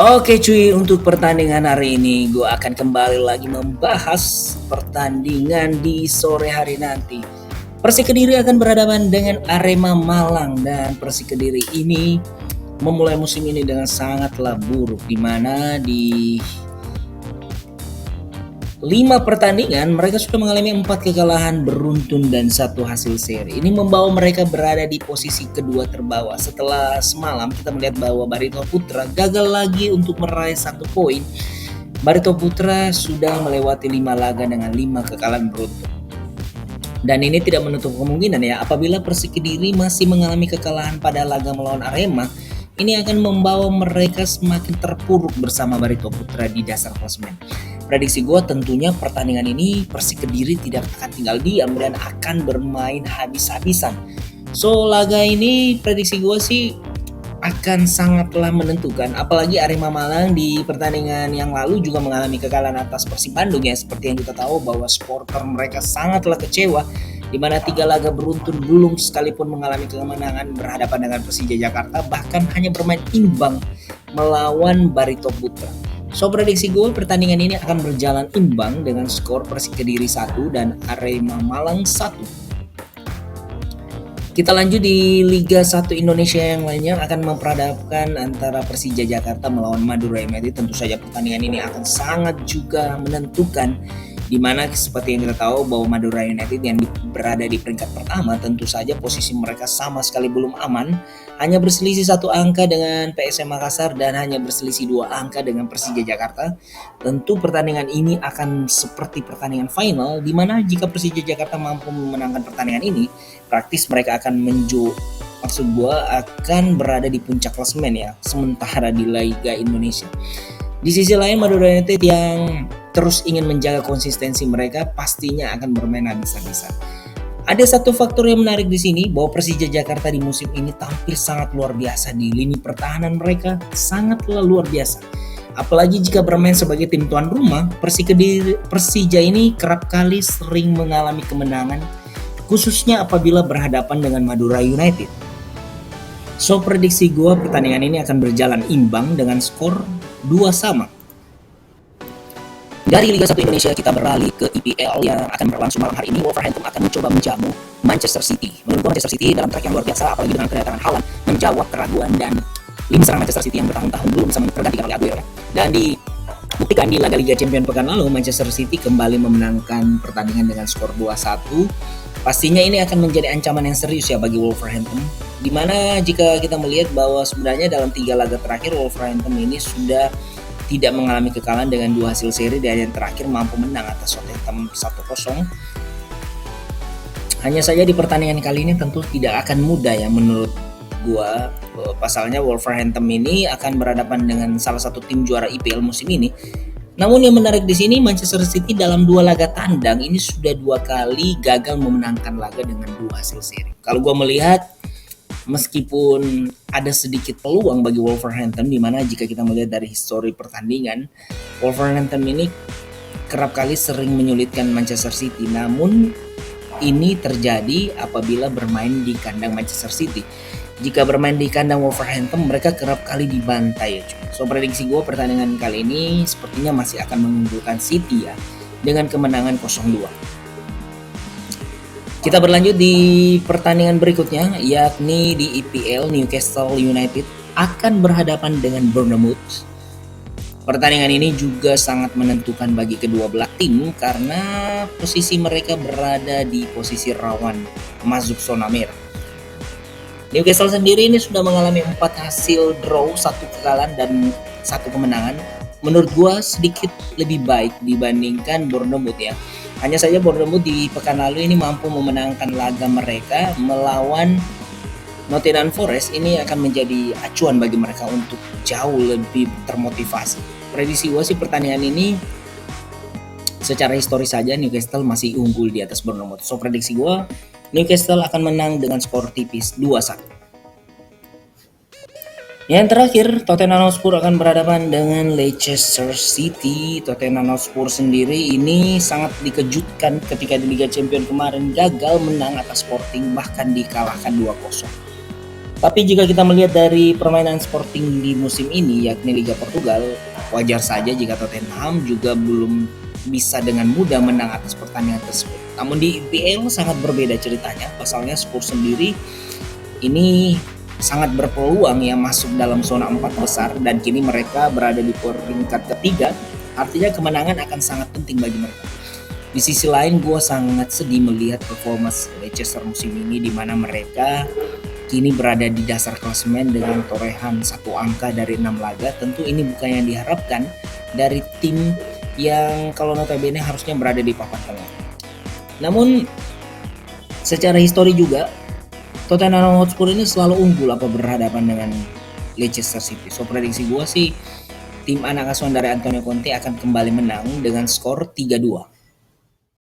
Oke cuy, untuk pertandingan hari ini gue akan kembali lagi membahas pertandingan di sore hari nanti. Persik Kediri akan berhadapan dengan Arema Malang dan Persik Kediri ini memulai musim ini dengan sangatlah buruk, di mana di 5 pertandingan mereka sudah mengalami 4 kekalahan beruntun dan 1 hasil seri. Ini membawa mereka berada di posisi kedua terbawah. Setelah semalam kita melihat bahwa Barito Putra gagal lagi untuk meraih 1 poin. Barito Putra sudah melewati 5 laga dengan 5 kekalahan beruntun. Dan ini tidak menutup kemungkinan ya, apabila Persik Kediri masih mengalami kekalahan pada laga melawan Arema, ini akan membawa mereka semakin terpuruk bersama Barito Putra di dasar klasemen. Prediksi gue tentunya pertandingan ini Persik Kediri tidak akan tinggal diam dan akan bermain habis-habisan. So laga ini prediksi gue sih akan sangatlah menentukan, apalagi Arema Malang di pertandingan yang lalu juga mengalami kekalahan atas Persib Bandung ya, seperti yang kita tahu bahwa supporter mereka sangatlah kecewa di mana 3 laga beruntun belum sekalipun mengalami kemenangan berhadapan dengan Persija Jakarta, bahkan hanya bermain imbang melawan Barito Putra. So prediksi gue pertandingan ini akan berjalan imbang dengan skor Persik Kediri 1 dan Arema Malang 1. Kita lanjut di Liga 1 Indonesia yang lainnya akan memperhadapkan antara Persija Jakarta melawan Madura United. Tentu saja pertandingan ini akan sangat juga menentukan, di mana seperti yang kita tahu bahwa Madura United yang berada di peringkat pertama tentu saja posisi mereka sama sekali belum aman, hanya berselisih 1 angka dengan PSM Makassar dan hanya berselisih 2 angka dengan Persija Jakarta. Tentu pertandingan ini akan seperti pertandingan final, di mana jika Persija Jakarta mampu memenangkan pertandingan ini, praktis mereka akan akan berada di puncak klasemen ya, sementara di Liga Indonesia. Di sisi lain Madura United yang terus ingin menjaga konsistensi mereka pastinya akan bermain habis-habisan. Ada satu faktor yang menarik di sini bahwa Persija Jakarta di musim ini tampil sangat luar biasa di lini pertahanan mereka, sangatlah luar biasa. Apalagi jika bermain sebagai tim tuan rumah, Persija ini kerap kali sering mengalami kemenangan, khususnya apabila berhadapan dengan Madura United. So prediksi gue pertandingan ini akan berjalan imbang dengan skor 2-2. Dari Liga 1 Indonesia kita beralih ke IPL yang akan berlangsung malam hari ini. Wolverhampton akan mencoba menjamu Manchester City. Menurut gue Manchester City dalam track yang luar biasa, apalagi dengan kedatangan Haaland menjawab keraguan dan lini serang Manchester City yang bertahun-tahun belum bisa tergantikan oleh Aguero. Dan dibuktikan di laga Liga Champions pekan lalu, Manchester City kembali memenangkan pertandingan dengan skor 2-1. Pastinya ini akan menjadi ancaman yang serius ya bagi Wolverhampton, dimana jika kita melihat bahwa sebenarnya dalam 3 laga terakhir Wolverhampton ini sudah tidak mengalami kekalahan dengan 2 hasil seri, dan yang terakhir mampu menang atas Southampton 1-0. Hanya saja di pertandingan kali ini tentu tidak akan mudah ya menurut gua. Pasalnya Wolverhampton ini akan berhadapan dengan salah satu tim juara IPL musim ini. Namun yang menarik di sini Manchester City dalam 2 laga tandang ini sudah 2 kali gagal memenangkan laga dengan 2 hasil seri. Kalau gue melihat meskipun ada sedikit peluang bagi Wolverhampton, di mana jika kita melihat dari histori pertandingan, Wolverhampton ini kerap kali sering menyulitkan Manchester City. Namun ini terjadi apabila bermain di kandang Manchester City. Jika bermain di kandang Wolverhampton, mereka kerap kali dibantai ya cuy. So prediksi gue pertandingan kali ini sepertinya masih akan mengunggulkan City ya, dengan kemenangan 0-2. Kita berlanjut di pertandingan berikutnya, yakni di EPL. Newcastle United akan berhadapan dengan Bournemouth. Pertandingan ini juga sangat menentukan bagi kedua belah tim karena posisi mereka berada di posisi rawan masuk zona merah. Newcastle sendiri ini sudah mengalami 4 hasil draw, 1 kekalahan dan 1 kemenangan. Menurut gua sedikit lebih baik dibandingkan Bournemouth ya. Hanya saja Bournemouth di pekan lalu ini mampu memenangkan laga mereka melawan Nottingham Forest. Ini akan menjadi acuan bagi mereka untuk jauh lebih termotivasi. Prediksi gua sih pertandingan ini secara historis saja Newcastle masih unggul di atas Bournemouth. So prediksi gua Newcastle akan menang dengan skor tipis 2-1. Yang terakhir, Tottenham Hotspur akan berhadapan dengan Leicester City. Tottenham Hotspur sendiri ini sangat dikejutkan ketika di Liga Champions kemarin gagal menang atas Sporting, bahkan dikalahkan 2-0. Tapi jika kita melihat dari permainan Sporting di musim ini, yakni Liga Portugal, wajar saja jika Tottenham juga belum bisa dengan mudah menang atas pertandingan tersebut. Namun di IPL sangat berbeda ceritanya. Pasalnya Spurs sendiri ini sangat berpeluang ya masuk dalam zona 4 besar dan kini mereka berada di peringkat ketiga. Artinya kemenangan akan sangat penting bagi mereka. Di sisi lain, gue sangat sedih melihat performa Leicester musim ini di mana mereka kini berada di dasar klasemen dengan torehan satu angka dari 6 laga. Tentu ini bukan yang diharapkan dari tim yang kalau notabene harusnya berada di papan tengah. Namun secara histori juga Tottenham Hotspur ini selalu unggul apa berhadapan dengan Leicester City. So prediksi gue sih tim anak asuhan dari Antonio Conte akan kembali menang dengan skor 3-2.